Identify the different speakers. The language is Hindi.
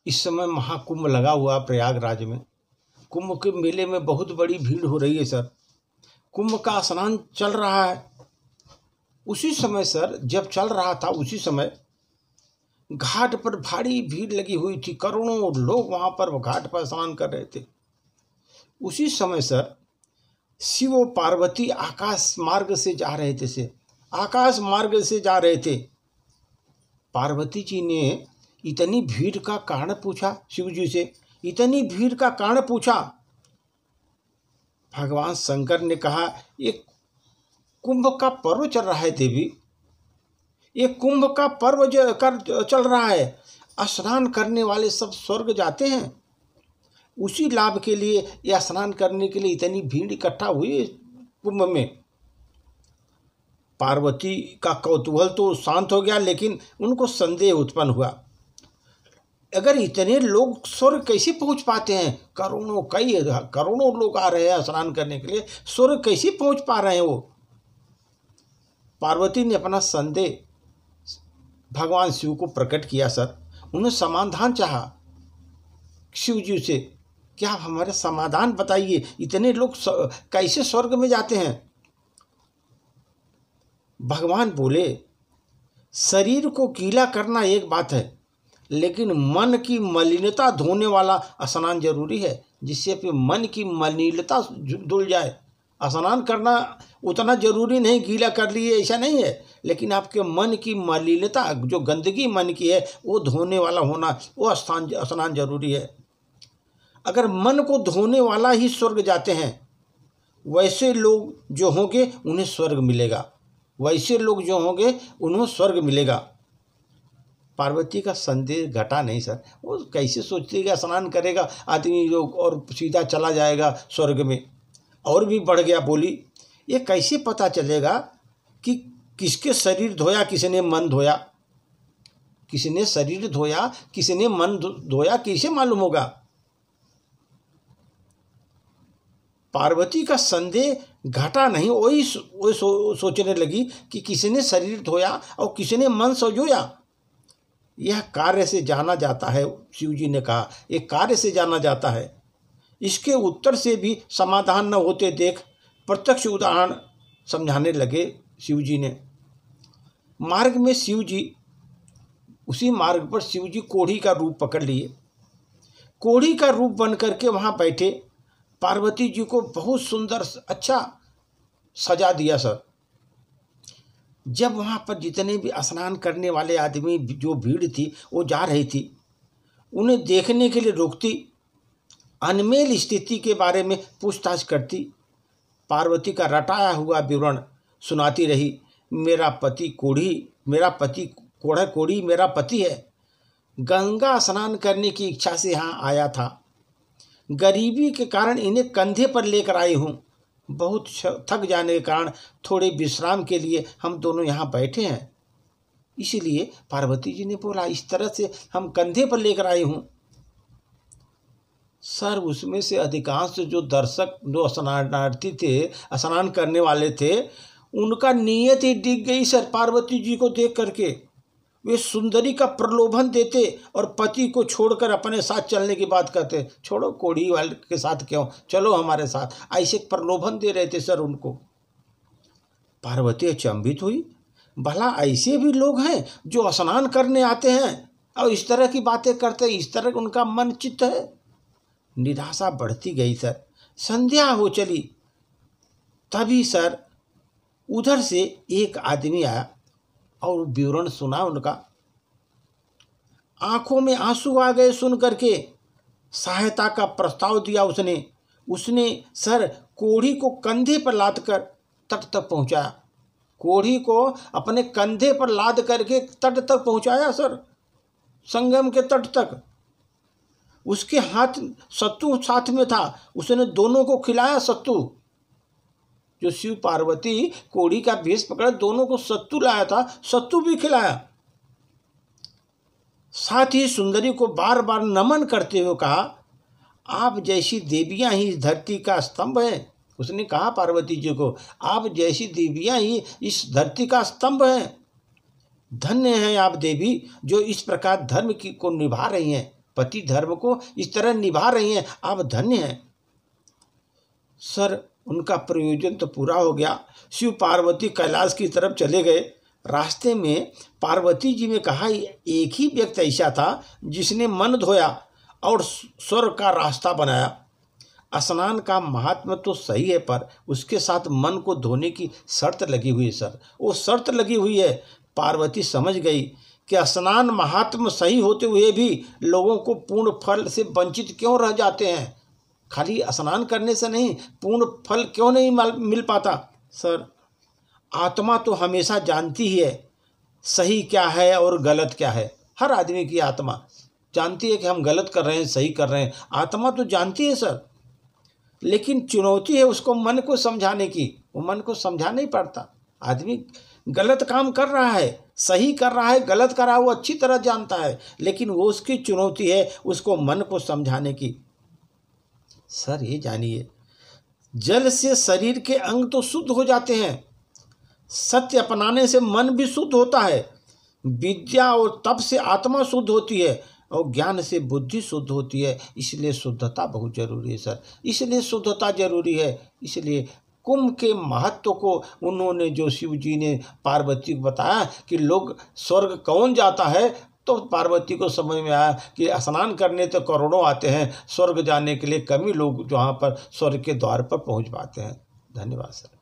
Speaker 1: इस समय महाकुंभ लगा हुआ प्रयागराज में। कुंभ के मेले में बहुत बड़ी भीड़ हो रही है सर। कुंभ का स्नान चल रहा है। उसी समय सर, जब चल रहा था उसी समय घाट पर भारी भीड़ लगी हुई थी। करोड़ों लोग वहां पर घाट पर स्नान कर रहे थे। उसी समय सर शिव और पार्वती आकाश मार्ग से जा रहे थे आकाश मार्ग से जा रहे थे। पार्वती जी ने इतनी भीड़ का कारण पूछा शिव जी से, इतनी भीड़ का कारण पूछा। भगवान शंकर ने कहा, एक कुंभ का पर्व चल रहा है देवी, ये कुंभ का पर्व चल रहा है। स्नान करने वाले सब स्वर्ग जाते हैं। उसी लाभ के लिए या स्नान करने के लिए इतनी भीड़ इकट्ठा हुई कुंभ में। पार्वती का कौतूहल तो शांत हो गया, लेकिन उनको संदेह उत्पन्न हुआ, अगर इतने लोग स्वर्ग कैसे पहुंच पाते हैं? करोड़ों लोग आ रहे हैं स्नान करने के लिए, स्वर्ग कैसे पहुंच पा रहे हैं वो? पार्वती ने अपना संदेह भगवान शिव को प्रकट किया सर। उन्हें समाधान चाहा शिव जी से, क्या आप हमारे समाधान बताइए, इतने लोग कैसे स्वर्ग में जाते हैं? भगवान बोले, शरीर को गीला करना एक बात है, लेकिन मन की मलिनता धोने वाला स्नान जरूरी है, जिससे फिर मन की मलिनता धुल जाए। स्नान करना उतना जरूरी नहीं, गीला कर लिए ऐसा नहीं है, लेकिन आपके मन की मलिनता, जो गंदगी मन की है, वो धोने वाला होना, वो स्नान जरूरी है। अगर मन को धोने वाला ही स्वर्ग जाते हैं, वैसे लोग जो होंगे उन्हें स्वर्ग मिलेगा, वैसे लोग जो होंगे उन्हें स्वर्ग मिलेगा। पार्वती का संदेह घटा नहीं सर। वो कैसे सोचती है स्नान करेगा आदमी लोग और सीधा चला जाएगा स्वर्ग में? और भी बढ़ गया, बोली, ये कैसे पता चलेगा कि किसके शरीर धोया, किसने मन धोया? किसने शरीर धोया, किसने मन धोया, कैसे मालूम होगा? पार्वती का संदेह घटा नहीं, वही सोचने लगी कि किसने शरीर धोया और किसने मन संजोया। यह कार्य से जाना जाता है, शिव जी ने कहा, यह कार्य से जाना जाता है। इसके उत्तर से भी समाधान न होते देख प्रत्यक्ष उदाहरण समझाने लगे शिव जी ने। मार्ग में शिव जी, उसी मार्ग पर शिव जी कोढ़ी का रूप पकड़ लिए। कोढ़ी का रूप बन करके वहाँ बैठे। पार्वती जी को बहुत सुंदर अच्छा सजा दिया सर। जब वहाँ पर जितने भी स्नान करने वाले आदमी, जो भीड़ थी वो जा रही थी, उन्हें देखने के लिए रोकती, अनमेल स्थिति के बारे में पूछताछ करती, पार्वती का रटाया हुआ विवरण सुनाती रही। मेरा पति कोढ़ी मेरा पति है, गंगा स्नान करने की इच्छा से यहाँ आया था, गरीबी के कारण इन्हें कंधे पर लेकर आई हूँ, बहुत थक जाने के कारण थोड़े विश्राम के लिए हम दोनों यहाँ बैठे हैं। इसीलिए पार्वती जी ने बोला, इस तरह से हम कंधे पर लेकर आई हूँ। सर, उसमें से अधिकांश जो दर्शक, जो स्नानार्थी थे, स्नान करने वाले थे, उनका नीयत ही डिग गई सर पार्वती जी को देख करके। वे सुंदरी का प्रलोभन देते और पति को छोड़कर अपने साथ चलने की बात करते। छोड़ो, कोढ़ी वाले के साथ क्यों, चलो हमारे साथ, ऐसे प्रलोभन दे रहे थे सर उनको। पार्वती अचंभित हुई, भला ऐसे भी लोग हैं जो स्नान करने आते हैं और इस तरह की बातें करते हैं, इस तरह उनका मन चित्त है। निराशा बढ़ती गई सर। संध्या हो चली। तभी सर उधर से एक आदमी आया और विवरण सुना उनका। आंखों में आंसू आ गए सुन करके। सहायता का प्रस्ताव दिया उसने सर कोढ़ी को कंधे पर लाद कर तट तक पहुंचाया। कोढ़ी को अपने कंधे पर लाद करके तट तक पहुंचाया सर, संगम के तट तक। उसके हाथ सत्तू साथ में था, उसने दोनों को खिलाया सत्तू। जो शिव पार्वती कोढ़ी का भेष पकड़ दोनों को सत्तू लाया था, सत्तू भी खिलाया। साथ ही सुंदरी को बार बार नमन करते हुए कहा, आप जैसी देवियां ही इस धरती का स्तंभ हैं। उसने कहा पार्वती जी को, आप जैसी देवियां ही इस धरती का स्तंभ हैं। धन्य हैं आप देवी जो इस प्रकार धर्म को निभा रही हैं पति धर्म को इस तरह निभा रही हैं, आप धन्य हैं। सर उनका प्रयोजन तो पूरा हो गया। शिव पार्वती कैलाश की तरफ चले गए। रास्ते में पार्वती जी ने कहा, एक ही व्यक्ति ऐसा था जिसने मन धोया और स्वर्ग का रास्ता बनाया। स्नान का महात्मा तो सही है, पर उसके साथ मन को धोने की शर्त लगी हुई है। सर वो शर्त लगी हुई है। पार्वती समझ गई कि स्नान महात्मा सही होते हुए भी लोगों को पूर्ण फल से वंचित क्यों रह जाते हैं। खाली स्नान करने से नहीं, पूर्ण फल क्यों नहीं मिल पाता। सर आत्मा तो हमेशा जानती ही है सही क्या है और गलत क्या है। हर आदमी की आत्मा जानती है कि हम गलत कर रहे हैं, सही कर रहे हैं। आत्मा तो जानती है सर, लेकिन चुनौती है उसको मन को समझाने की। वो मन को समझा नहीं पाता। आदमी गलत काम कर रहा है, सही कर रहा है, गलत कर रहा है, वो अच्छी तरह जानता है, लेकिन वो उसकी चुनौती है उसको मन को समझाने की। सर ये जानिए, जल से शरीर के अंग तो शुद्ध हो जाते हैं, सत्य अपनाने से मन भी शुद्ध होता है, विद्या और तप से आत्मा शुद्ध होती है और ज्ञान से बुद्धि शुद्ध होती है। इसलिए शुद्धता बहुत जरूरी है सर, इसलिए शुद्धता जरूरी है। इसलिए कुंभ के महत्व को उन्होंने, जो शिव जी ने पार्वती को बताया कि लोग स्वर्ग कौन जाता है, तो पार्वती को समझ में आया कि स्नान करने तो करोड़ों आते हैं, स्वर्ग जाने के लिए कम ही लोग जहाँ पर स्वर्ग के द्वार पर पहुँच पाते हैं। धन्यवाद सर।